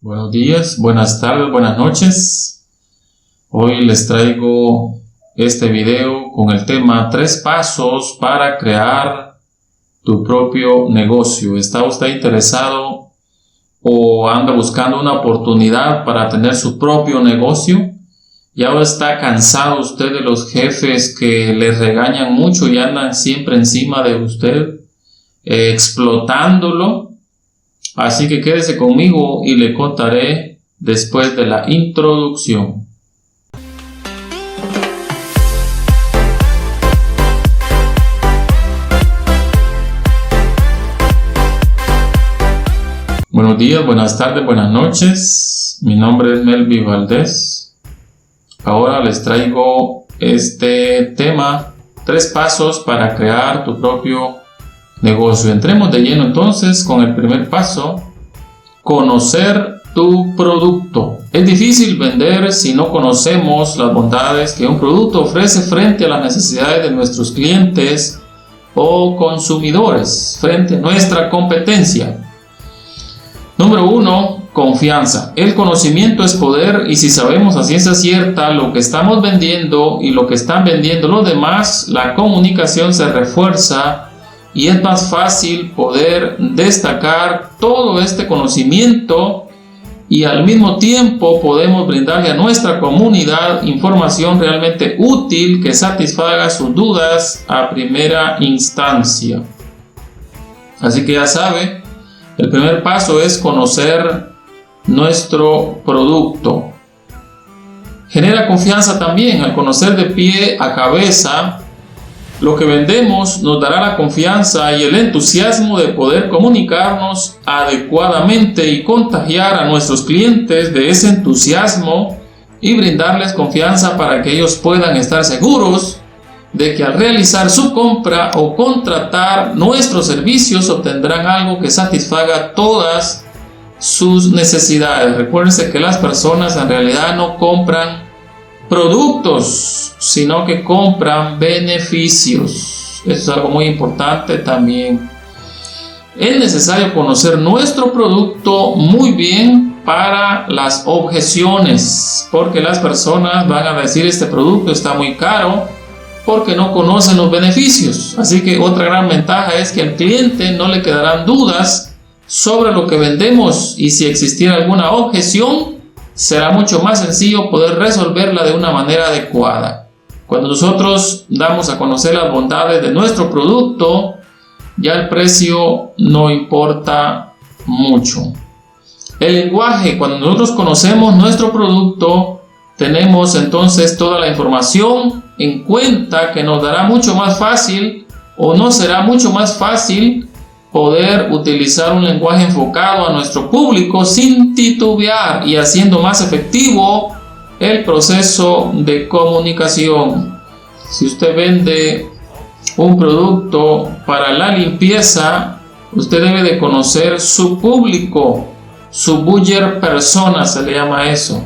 Buenos días, buenas tardes, buenas noches. Hoy les traigo este video con el tema 3 pasos para crear tu propio negocio. ¿Está usted interesado o anda buscando una oportunidad para tener su propio negocio? ¿Ya está cansado usted de los jefes que le regañan mucho y andan siempre encima de usted, explotándolo? Así que quédese conmigo y le contaré después de la introducción. Buenos días, buenas tardes, buenas noches. Mi nombre es Melvin Valdés. Ahora les traigo este tema, 3 pasos para crear tu propio negocio. Entremos de lleno entonces con el primer paso: conocer tu producto. Es difícil vender si no conocemos las bondades que un producto ofrece frente a las necesidades de nuestros clientes o consumidores, frente a nuestra competencia. Número 1, confianza. El conocimiento es poder, y si sabemos a ciencia cierta lo que estamos vendiendo y lo que están vendiendo los demás, la comunicación se refuerza y es más fácil poder destacar todo este conocimiento, y al mismo tiempo podemos brindarle a nuestra comunidad información realmente útil que satisfaga sus dudas a primera instancia. Así que ya sabe, el primer paso es conocer nuestro producto. Genera confianza también al conocer de pie a cabeza lo que vendemos. Nos dará la confianza y el entusiasmo de poder comunicarnos adecuadamente y contagiar a nuestros clientes de ese entusiasmo y brindarles confianza para que ellos puedan estar seguros de que al realizar su compra o contratar nuestros servicios obtendrán algo que satisfaga todas sus necesidades. Recuérdense que las personas en realidad no compran productos, sino que compran beneficios. Eso es algo muy importante también. Es necesario conocer nuestro producto muy bien para las objeciones, porque las personas van a decir: este producto está muy caro, porque no conocen los beneficios. Así que otra gran ventaja es que al cliente no le quedarán dudas sobre lo que vendemos, y si existiera alguna objeción, será mucho más sencillo poder resolverla de una manera adecuada. Cuando nosotros damos a conocer las bondades de nuestro producto, ya el precio no importa mucho. El lenguaje: cuando nosotros conocemos nuestro producto, tenemos entonces toda la información en cuenta, que nos dará mucho más fácil, o no será mucho más fácil, poder utilizar un lenguaje enfocado a nuestro público sin titubear y haciendo más efectivo el proceso de comunicación. Si usted vende un producto para la limpieza, usted debe de conocer su público, su buyer persona se le llama eso,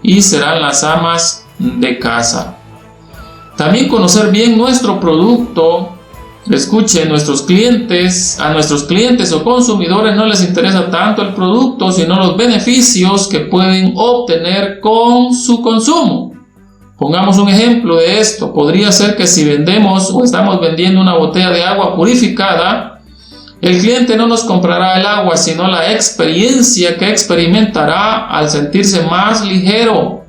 y serán las amas de casa. También conocer bien nuestro producto. Escuche, a nuestros clientes o consumidores no les interesa tanto el producto, sino los beneficios que pueden obtener con su consumo. Pongamos un ejemplo de esto. Podría ser que si vendemos o estamos vendiendo una botella de agua purificada, el cliente no nos comprará el agua, sino la experiencia que experimentará al sentirse más ligero,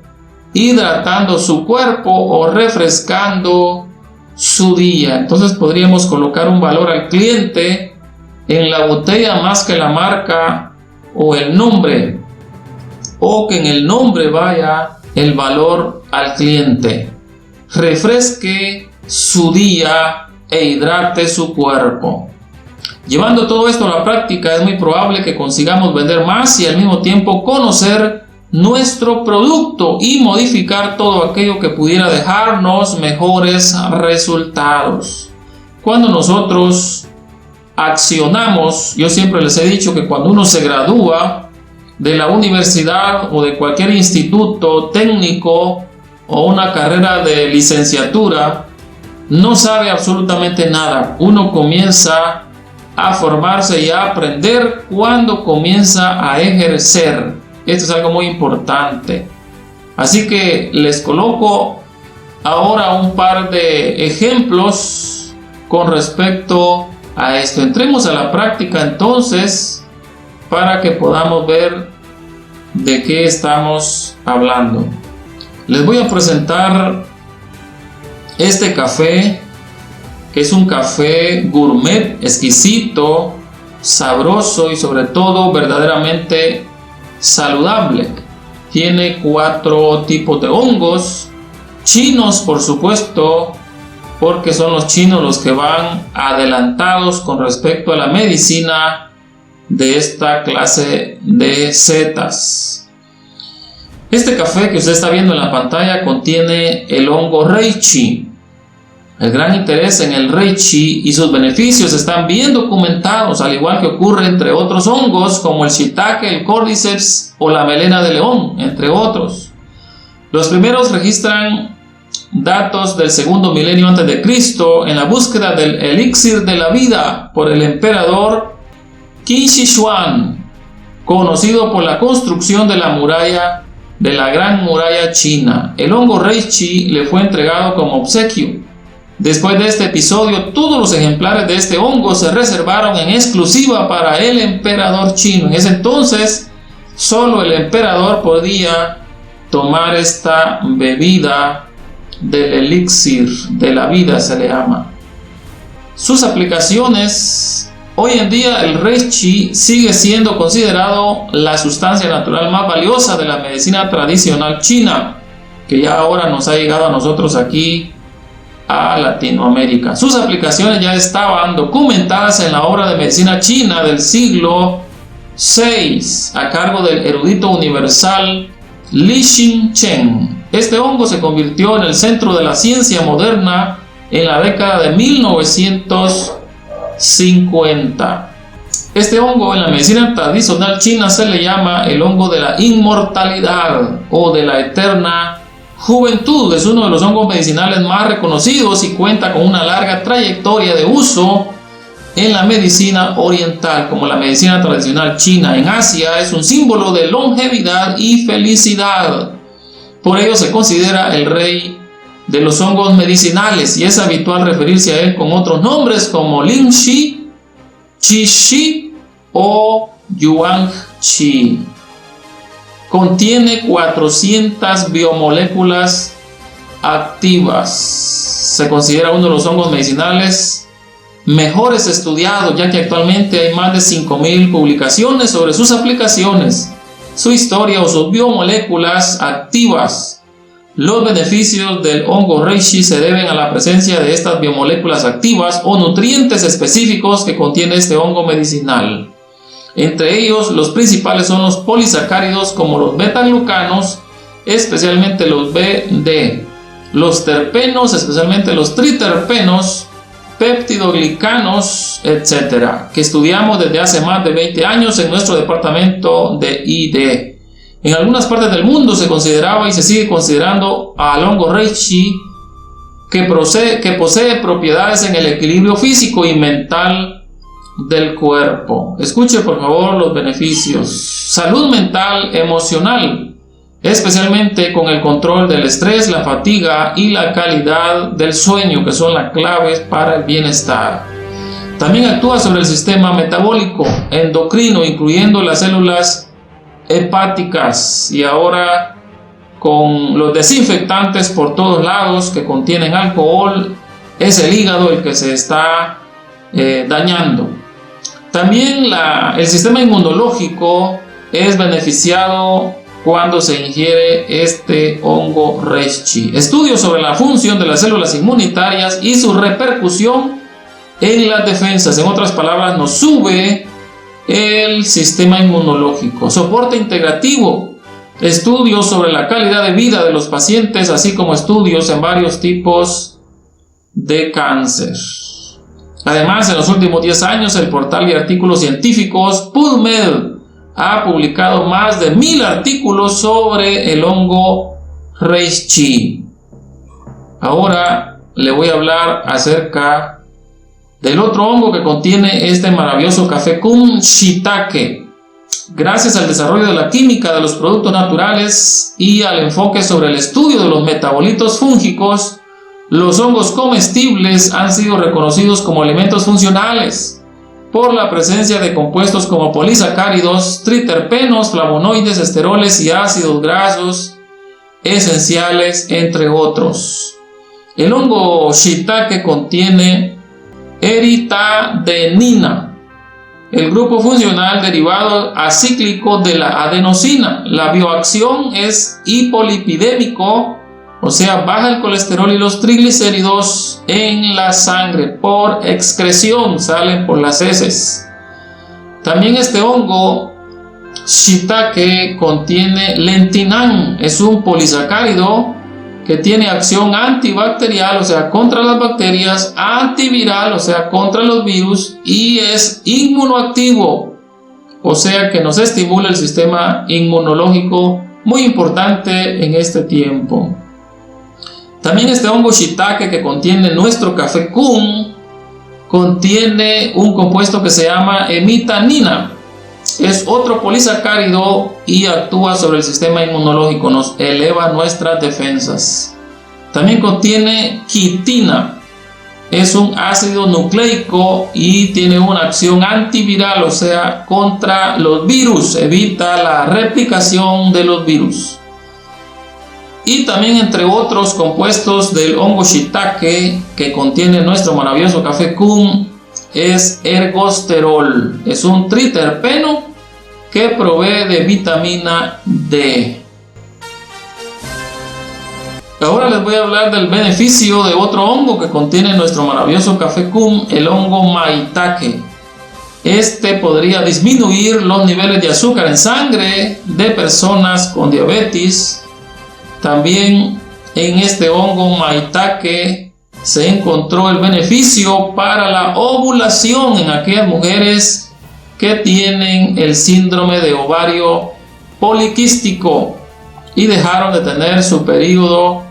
hidratando su cuerpo o refrescando su día. Entonces podríamos colocar un valor al cliente en la botella más que la marca o el nombre, o que en el nombre vaya el valor al cliente. Refresque su día e hidrate su cuerpo. Llevando todo esto a la práctica, es muy probable que consigamos vender más y al mismo tiempo conocer nuestro producto y modificar todo aquello que pudiera dejarnos mejores resultados. Cuando nosotros accionamos, yo siempre les he dicho que cuando uno se gradúa de la universidad o de cualquier instituto técnico o una carrera de licenciatura, no sabe absolutamente nada. Uno comienza a formarse y a aprender cuando comienza a ejercer. Esto es algo muy importante. Así que les coloco ahora un par de ejemplos con respecto a esto. Entremos a la práctica entonces para que podamos ver de qué estamos hablando. Les voy a presentar este café, que es un café gourmet, exquisito, sabroso y sobre todo verdaderamente saludable. Tiene 4 tipos de hongos, chinos por supuesto, porque son los chinos los que van adelantados con respecto a la medicina de esta clase de setas. Este café que usted está viendo en la pantalla contiene el hongo reishi. El gran interés en el reishi y sus beneficios están bien documentados, al igual que ocurre entre otros hongos como el shiitake, el cordyceps o la melena de león, entre otros. Los primeros registran datos del segundo milenio antes de Cristo en la búsqueda del elixir de la vida por el emperador Qin Shi Huang, conocido por la construcción de la gran muralla china. El hongo reishi le fue entregado como obsequio. Después de este episodio, todos los ejemplares de este hongo se reservaron en exclusiva para el emperador chino. En ese entonces, solo el emperador podía tomar esta bebida del elixir de la vida, se le llama. Sus aplicaciones: hoy en día el reishi sigue siendo considerado la sustancia natural más valiosa de la medicina tradicional china, que ya ahora nos ha llegado a nosotros aquí a Latinoamérica. Sus aplicaciones ya estaban documentadas en la obra de medicina china del siglo VI, a cargo del erudito universal Li Xingchen. Este hongo se convirtió en el centro de la ciencia moderna en la década de 1950. Este hongo en la medicina tradicional china se le llama el hongo de la inmortalidad o de la eterna juventud. Es uno de los hongos medicinales más reconocidos y cuenta con una larga trayectoria de uso en la medicina oriental como la medicina tradicional china. En Asia es un símbolo de longevidad y felicidad. Por ello se considera el rey de los hongos medicinales y es habitual referirse a él con otros nombres como Lingxi, Qixi o Yuanxi. Contiene 400 biomoléculas activas. Se considera uno de los hongos medicinales mejores estudiados, ya que actualmente hay más de 5.000 publicaciones sobre sus aplicaciones, su historia o sus biomoléculas activas. Los beneficios del hongo reishi se deben a la presencia de estas biomoléculas activas o nutrientes específicos que contiene este hongo medicinal. Entre ellos, los principales son los polisacáridos como los betaglucanos, especialmente los BD, los terpenos, especialmente los triterpenos, peptidoglicanos, etc., que estudiamos desde hace más de 20 años en nuestro departamento de ID. En algunas partes del mundo se consideraba y se sigue considerando al hongo reishi que posee propiedades en el equilibrio físico y mental del cuerpo. Escuche por favor los beneficios: salud mental, emocional, especialmente con el control del estrés, la fatiga y la calidad del sueño, que son las claves para el bienestar. También actúa sobre el sistema metabólico, endocrino, incluyendo las células hepáticas, y ahora con los desinfectantes por todos lados que contienen alcohol, es el hígado el que se está dañando. También el sistema inmunológico es beneficiado cuando se ingiere este hongo reishi. Estudios sobre la función de las células inmunitarias y su repercusión en las defensas. En otras palabras, nos sube el sistema inmunológico. Soporte integrativo. Estudios sobre la calidad de vida de los pacientes, así como estudios en varios tipos de cáncer. Además, en los últimos 10 años, el portal de artículos científicos PubMed ha publicado más de 1000 artículos sobre el hongo reishi. Ahora le voy a hablar acerca del otro hongo que contiene este maravilloso café cum shiitake. Gracias al desarrollo de la química de los productos naturales y al enfoque sobre el estudio de los metabolitos fúngicos, los hongos comestibles han sido reconocidos como alimentos funcionales por la presencia de compuestos como polisacáridos, triterpenos, flavonoides, esteroles y ácidos grasos esenciales, entre otros. El hongo shiitake contiene eritadenina, el grupo funcional derivado acíclico de la adenosina. La bioacción es hipolipidémico, o sea, baja el colesterol y los triglicéridos en la sangre por excreción, salen por las heces. También este hongo shiitake contiene lentinán, es un polisacárido que tiene acción antibacterial, o sea, contra las bacterias, antiviral, o sea, contra los virus, y es inmunoactivo, o sea, que nos estimula el sistema inmunológico, muy importante en este tiempo. También este hongo shiitake que contiene nuestro café Kun, contiene un compuesto que se llama hemitanina. Es otro polisacárido y actúa sobre el sistema inmunológico, nos eleva nuestras defensas. También contiene quitina, es un ácido nucleico y tiene una acción antiviral, o sea, contra los virus, evita la replicación de los virus. Y también, entre otros compuestos del hongo shiitake que contiene nuestro maravilloso café Kun, es ergosterol, es un triterpeno que provee de vitamina D. Ahora les voy a hablar del beneficio de otro hongo que contiene nuestro maravilloso café Kun, el hongo maitake. Este podría disminuir los niveles de azúcar en sangre de personas con diabetes. También en este hongo maitake se encontró el beneficio para la ovulación en aquellas mujeres que tienen el síndrome de ovario poliquístico y dejaron de tener su periodo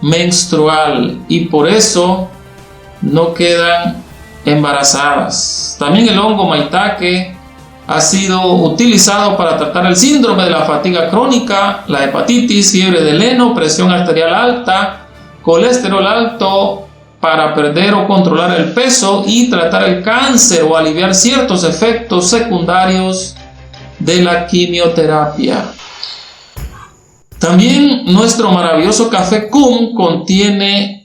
menstrual y por eso no quedan embarazadas. También el hongo maitake ha sido utilizado para tratar el síndrome de la fatiga crónica, la hepatitis, fiebre del heno, presión arterial alta, colesterol alto, para perder o controlar el peso y tratar el cáncer o aliviar ciertos efectos secundarios de la quimioterapia. También nuestro maravilloso café Kun contiene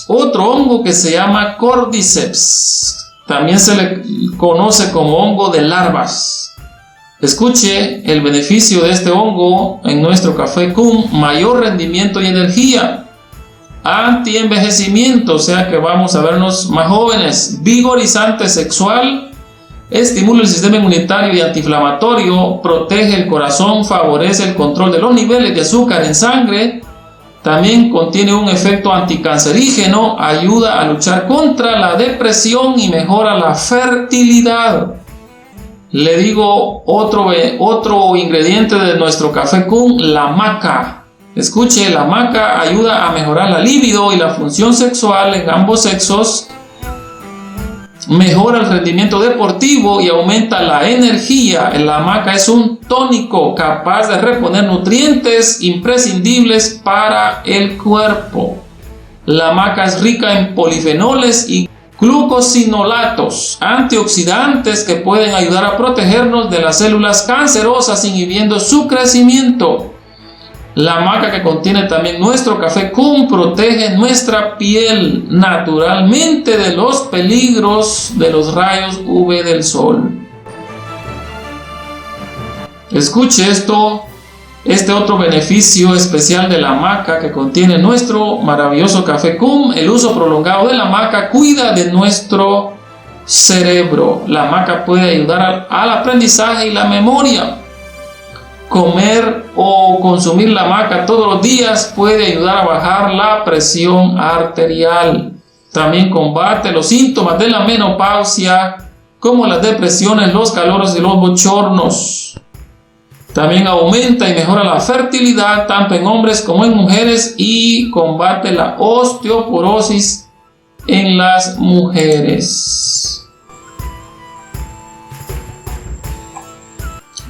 otro hongo que se llama Cordyceps. También se le conoce como hongo de larvas. Escuche el beneficio de este hongo en nuestro café Kun: mayor rendimiento y energía, anti-envejecimiento, o sea que vamos a vernos más jóvenes, vigorizante sexual, estimula el sistema inmunitario y antiinflamatorio, protege el corazón, favorece el control de los niveles de azúcar en sangre. También contiene un efecto anticancerígeno, ayuda a luchar contra la depresión y mejora la fertilidad. Le digo otro ingrediente de nuestro café Kun: la maca. Escuche, la maca ayuda a mejorar la libido y la función sexual en ambos sexos, mejora el rendimiento deportivo y aumenta la energía. La maca es un tónico capaz de reponer nutrientes imprescindibles para el cuerpo. La maca es rica en polifenoles y glucosinolatos, antioxidantes que pueden ayudar a protegernos de las células cancerosas, inhibiendo su crecimiento. La maca que contiene también nuestro café Kun protege nuestra piel naturalmente de los peligros de los rayos UV del sol. Escuche este otro beneficio especial de la maca que contiene nuestro maravilloso café Kun: el uso prolongado de la maca cuida de nuestro cerebro. La maca puede ayudar al aprendizaje y la memoria. Comer o consumir la maca todos los días puede ayudar a bajar la presión arterial. También combate los síntomas de la menopausia, como las depresiones, los calores y los bochornos. También aumenta y mejora la fertilidad tanto en hombres como en mujeres y combate la osteoporosis en las mujeres.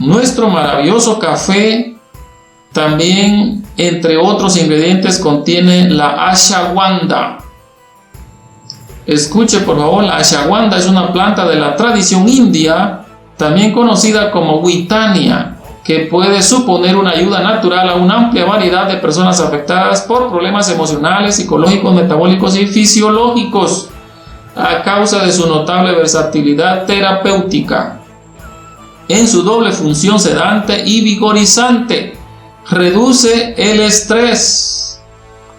Nuestro maravilloso café también, entre otros ingredientes, contiene la ashwagandha. Escuche por favor, la ashwagandha es una planta de la tradición india, también conocida como witania, que puede suponer una ayuda natural a una amplia variedad de personas afectadas por problemas emocionales, psicológicos, metabólicos y fisiológicos, a causa de su notable versatilidad terapéutica. En su doble función sedante y vigorizante, reduce el estrés.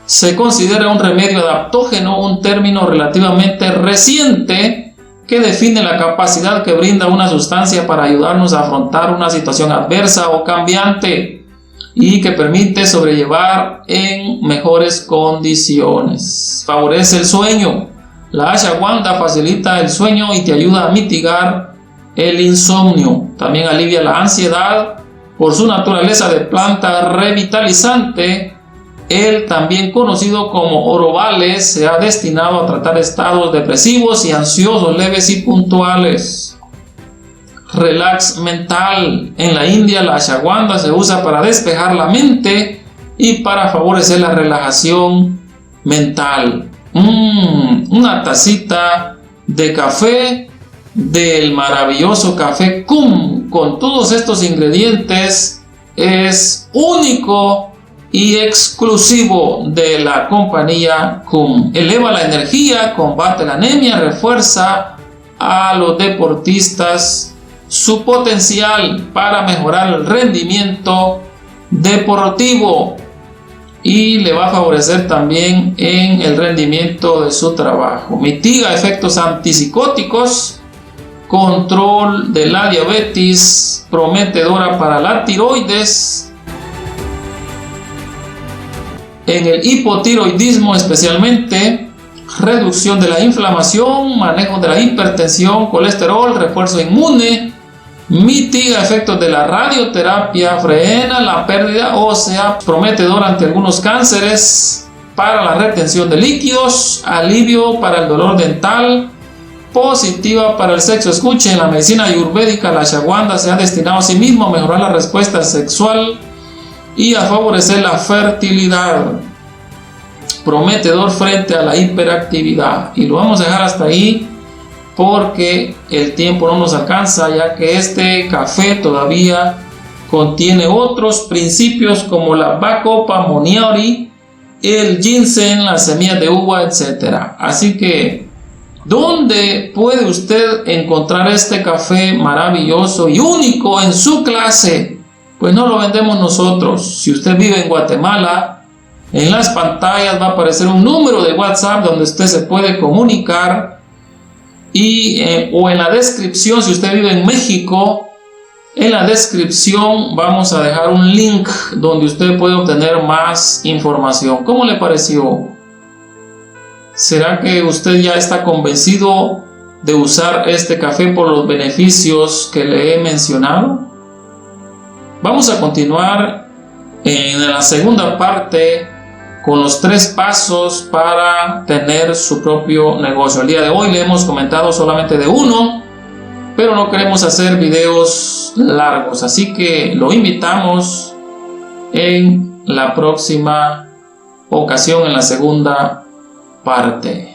Se considera un remedio adaptógeno, un término relativamente reciente que define la capacidad que brinda una sustancia para ayudarnos a afrontar una situación adversa o cambiante y que permite sobrellevar en mejores condiciones. Favorece el sueño. La ashwagandha facilita el sueño y te ayuda a mitigar el insomnio. También alivia la ansiedad. Por su naturaleza de planta revitalizante, el también conocido como Orovales se ha destinado a tratar estados depresivos y ansiosos leves y puntuales. Relax mental. En la India, la ashwagandha se usa para despejar la mente y para favorecer la relajación mental. Una tacita de café del maravilloso café Kum con todos estos ingredientes es único y exclusivo de la compañía Kum. Eleva la energía, combate la anemia, refuerza a los deportistas su potencial para mejorar el rendimiento deportivo y le va a favorecer también en el rendimiento de su trabajo. Mitiga efectos antipsicóticos, control de la diabetes, prometedora para la tiroides, en el hipotiroidismo especialmente, reducción de la inflamación, manejo de la hipertensión, colesterol, refuerzo inmune, mitiga efectos de la radioterapia, frena la pérdida ósea, prometedor ante algunos cánceres, para la retención de líquidos, alivio para el dolor dental, positiva para el sexo. Escuche, en la medicina ayurvédica la ashwagandha se ha destinado a sí mismo a mejorar la respuesta sexual y a favorecer la fertilidad. Prometedor frente a la hiperactividad. Y lo vamos a dejar hasta ahí porque el tiempo no nos alcanza, ya que este café todavía contiene otros principios como la Bacopa moniari, el ginseng, las semillas de uva, etc. Así que, ¿dónde puede usted encontrar este café maravilloso y único en su clase? Pues no lo vendemos nosotros. Si usted vive en Guatemala, en las pantallas va a aparecer un número de WhatsApp donde usted se puede comunicar o en la descripción, si usted vive en México, en la descripción vamos a dejar un link donde usted puede obtener más información. ¿Cómo le pareció? ¿Será que usted ya está convencido de usar este café por los beneficios que le he mencionado? Vamos a continuar en la segunda parte con los 3 pasos para tener su propio negocio. El día de hoy le hemos comentado solamente de uno, pero no queremos hacer videos largos, así que lo invitamos en la próxima ocasión, en la segunda parte.